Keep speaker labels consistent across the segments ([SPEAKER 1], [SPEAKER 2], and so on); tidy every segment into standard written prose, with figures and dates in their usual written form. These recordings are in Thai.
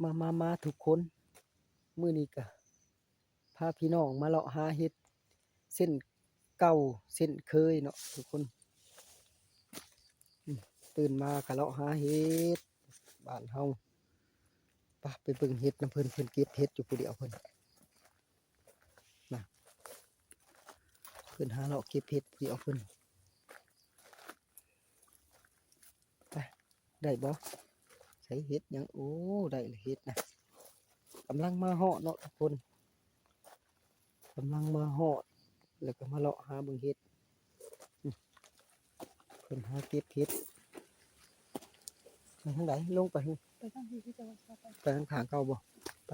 [SPEAKER 1] มาทุกคนมื้อนี้ก็พาพี่น้องมาเลาะหาเห็ดเส้นเก่าเส้นเคยเนาะทุกคนตื่นมาก็เลาะหาเห็ดบ้านเฮาไปเบิ่งเห็ดนำเพิ่นเก็บเห็ดอยู่ผู้เดียวเพิ่นน่ะเพิ่นหาเลาะเก็บเห็ดผู้เดียวเพิ่นไปได้บ่ใส่เห็ดหยังโอ้ได้เลยเห็ดนะกำลังมาเหาะเนาะทุกคนกำลังมาเหาะแล้วก็มาเลาะหาเบิ่งเห็ดเพิ่นหาเก็บเห็ดไปทางไหนลงไป
[SPEAKER 2] ไปทางที่จะ
[SPEAKER 1] ไปทางทางเก่าบ่ไป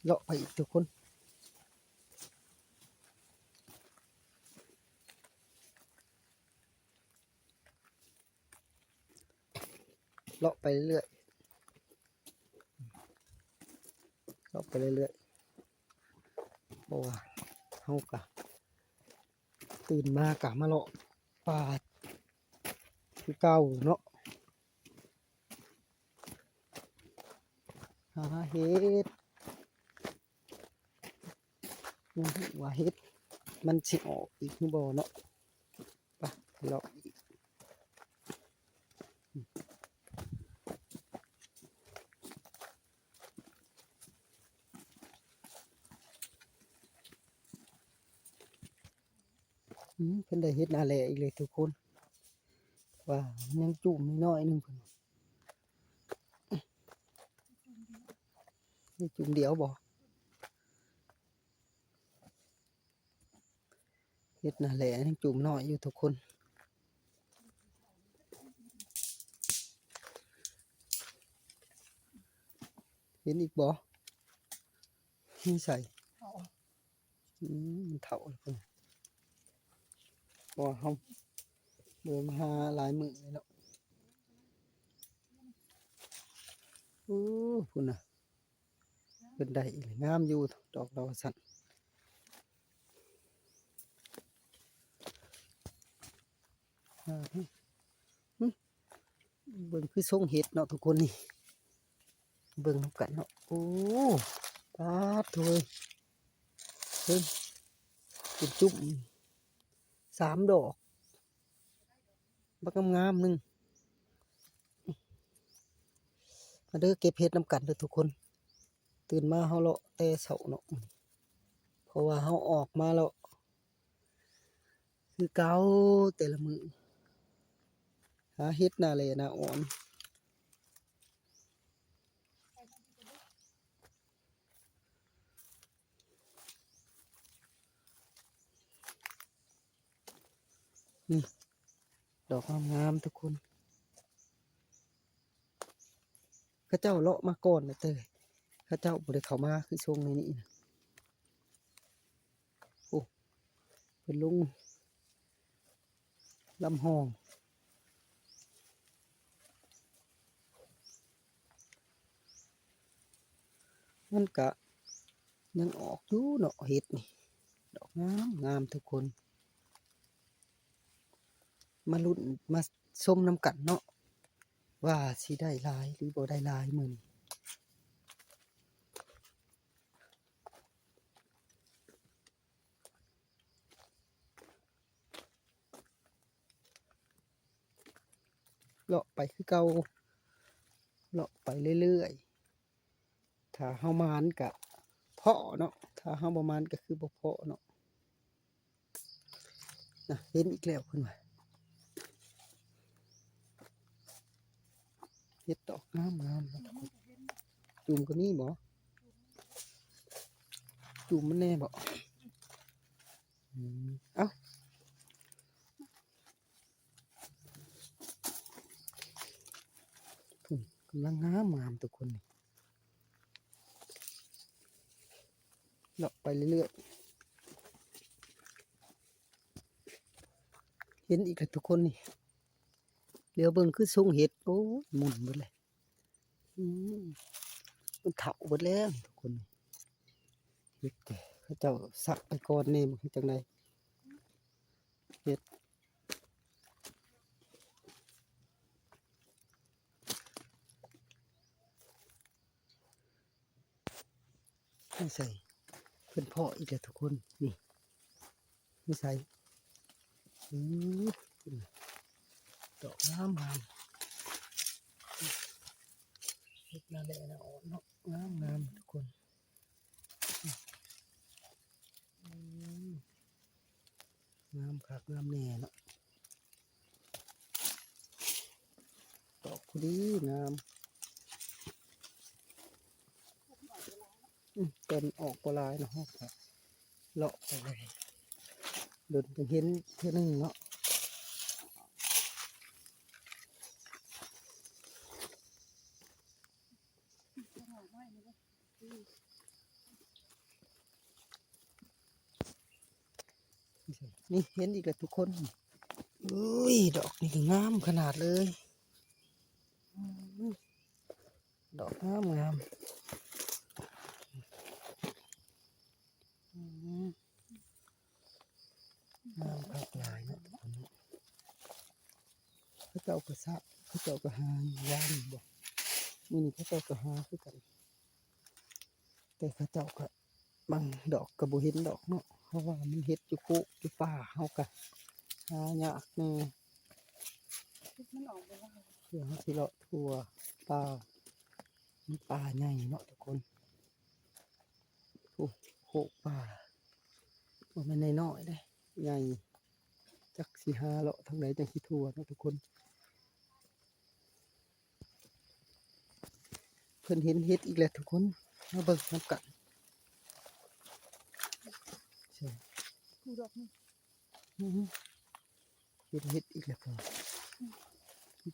[SPEAKER 1] เลาะไปอีกทุกคนเลาะไปเรื่อยเลาะไปเรื่อยเพราะว่าเฮากะตื่นมากะมาเลาะป่าคือเก่าเนาะหาเห็ดว่าเห็ดมันสิออกอีกหรือบ่เนาะไปเลาะอีกเพิ่นได้เห็ดนาแลอีกเลยทุกคนว่ายังจุ่มน้อยนึงเพิ่นนี่จุ่มเดียวบ่เห็ดนาแลยังจุ่มน้อยอยู่ทุกคนเห็นอีกบ่นี่ใส่มันเฒ่าแล้วเพิ่นว่าเฮาเดินมาหาหลายมื้อเลยเนาะพุ่นน่ะเพิ่นได้อีกงามอยู่ดอกดาวสั่นเบิ่งคือทรงเห็ดเนาะทุกคนนี่เบิ่งนำกันเนาะโอ้ปาดโถยเฮ้ยเป็นจุ่ม3 ดอกบักงามๆนึงมาเด้อเก็บเห็ดนำกันเด้อทุกคนตื่นมาเฮาเลาะแต่เช้าเนาะเพราะว่าเฮาออกมาแล้วคือเก่าแต่ละมื้อหาเห็ดนาแลนาอ่อนนี่ดอกงามๆทุกคนเขาเจ้าเลาะมาก่อนนะเต้ยเขาเจ้าบ่ได้เข้ามาคือช่วงนี้นะโอ้เป็นลุงลำห้องมันกะยังออกอยู่เนาะเห็ดนี่ดอกงามทุกคนมาลุ้นมาชมน้ำกันเนาะว่าสิได้หลายหรือบ่ได้หลายมื้อนี้เลาะไปคือเก่าเลาะไปเรื่อยๆถ้าเฮามานกะเพาะเนาะถ้าเฮาบ่มานก็คือบ่เพาะเนาะนะเห็นอีกแล้วเพิ่นว่าเห็ดดอกงามนะทุกคนจุ่มก็มีบ่จุ่มมันแน่บ่เอ้ากำลังงามทุกคนนี่เลาะไปเรื่อยๆเห็นอีกแล้วทุกคนนี่เดี๋ยวเบิ่งคือทรงเห็ดโอ้หมุนหมดเลยมันเถาหมดแล้วทุกคนเห็ดเขาเจ้าสักไปก่อนนี่มันจังไดเห็ด ไม่ใส่เพิ่นเพาะอีกแล้วทุกคนนี่ไม่ใส่ดอกงามเฮ็ดนั่นแหละนะอ่อนเนาะงามทุกคนงามคักงามแน่เนาะดอกพอดีงามเป็นออกปลายเนาะครับเลาะไปเลยเดินจะเห็นเท่านึงเนาะนี่เห็นอีกแล้วทุกคนอุ้ยดอกนี่ก็งามขนาดเลยดอกงามงามงามคักหลายเนาะทุกคนเขาเจ้ากระซะเขาเจ้ากระหางยานบอกนี่เขาเจ้ากระหาคือกันแต่เขาเจ้าก็บางดอกกระบุเห็นดอกเนาะเพราะว่ามันเห็ดอยู่โคกอยู่ป่าเฮากะหายากแน่มันออกไปแล้วเพื่อเขาสิเลาะทั่วป่ามันป่าใหญ่เนาะทุกคนโอ้โคกป่าว่ามันน้อยๆได้ใหญ่จักสิหาเลาะทางไหนจังสิทั่วเนาะทุกคนเพิ่นเห็นเห็ดอีกแล้วทุกคนมาเบิ่งน้ำกันใช่ดอกนี่เห็ดเห็ดอีกแล้วครับ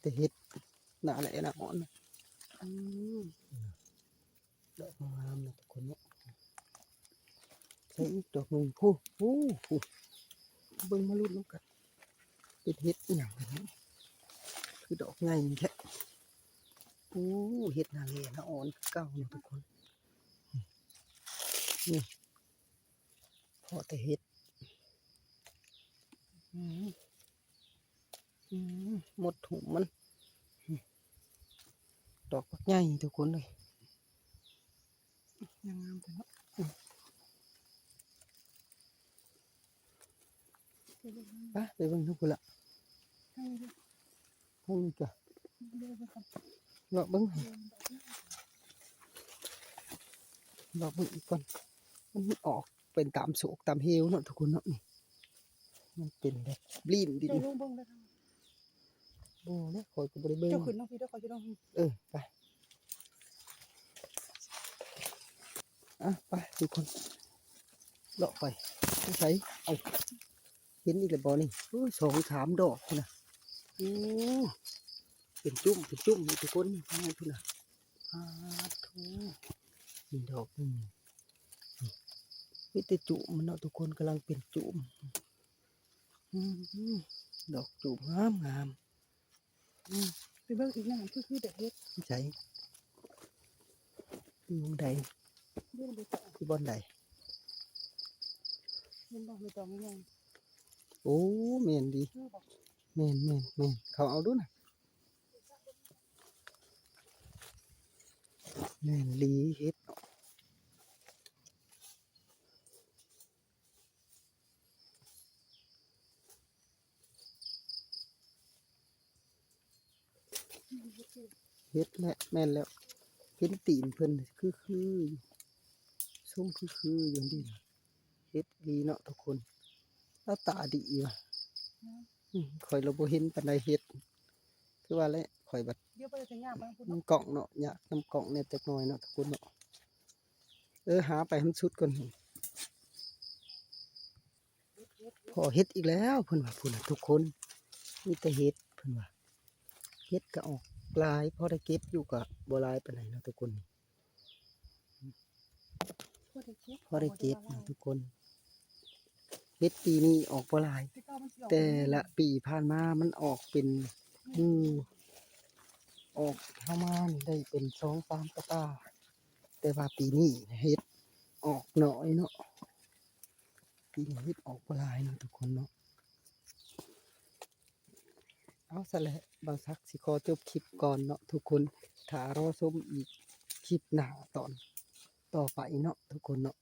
[SPEAKER 1] แต่เห็ดหนาแหละหนาอ่อนดอกงามนะทุกคนเนาะใช่อีกดอกหนึ่งผู้เบิ่งมาลุ้นน้ำกันเป็นเห็ดอย่างนี้คือดอกใหญ่แค่เห็ดหนาแหละหนาอ่อนเก้านะทุกคนนี่พอแต่เห็ดหมดถุงมันดอกใหญ่ทุกคนเลยยังงามไปเนาะไปเบิ่งทุกคนละห้องนี้จ้ะเลาะเบิ่งอีกก่อนมันออกเป็นตามโศกตามเฮวเนาะทุกคนเนาะนี่มันเป็นแบบลีนดินโอ้เนี่ยคอยกับบริเวณเจ้าขึ้นน้องพี่เด้อคอยจะต้องไปไปทุกคนเลาะไปใส่เอาเห็นอีกแล้วบ่นี่สองสามดอกนะเป็นจุ่มนี่ทุกคนนี่ทุกนะทูนี่ดอกนี่แต่จุ่มมันเนาะทุกคนกำลังเป็นจุ่มดอกจุ่มงามไปเบิ่งอีกอย่างคือเด็ดเฮ็ดใช่วงใดคือบอลใดมันบอกไม่ต้องง่ายโอ้เมนดีเมนเขาเอาดูนะเมนลีเฮ็ดและแม่นแล้วเห็นตีนเพิ่นคือส้มคืออย่างดีเฮ็ดดีเนาะทุกคนแล้วตาดีว่ะคอยเราบ่เห็นปานใดเฮ็ดคือว่าแล้วคอยบัดน้ำกล่องเนาะอยากน้ำกล่องเนี่ยจักหน่อยเนาะทุกคนเนาะหาไปให้มันสุดก่อนพอเฮ็ดอีกแล้วเพิ่นว่าพุ่นน่ะทุกคนมีแต่เฮ็ดเพิ่นว่าเฮ็ดก็ออกหลายพอได้เก็บอยู่ก็บ่หลายปานใดเนาะทุกคนพอได้เก็บนะทุกคนเฮ็ดปีนี้ออกบ่หลายแต่ละปีผ่านมามันออกเป็นออกเข้ามาได้เป็น2-3กระตาแต่ว่าปีนี้เฮ็ดออกน้อยเนาะปีนี้เฮ็ดออกบ่หลายเนาะทุกคนเนาะเอาซะแหละบางสักสิขอจบคลิปก่อนเนาะทุกคนถ้ารอชมอีกคลิปหน้าตอน ต่อไปเนาะทุกคนเนาะ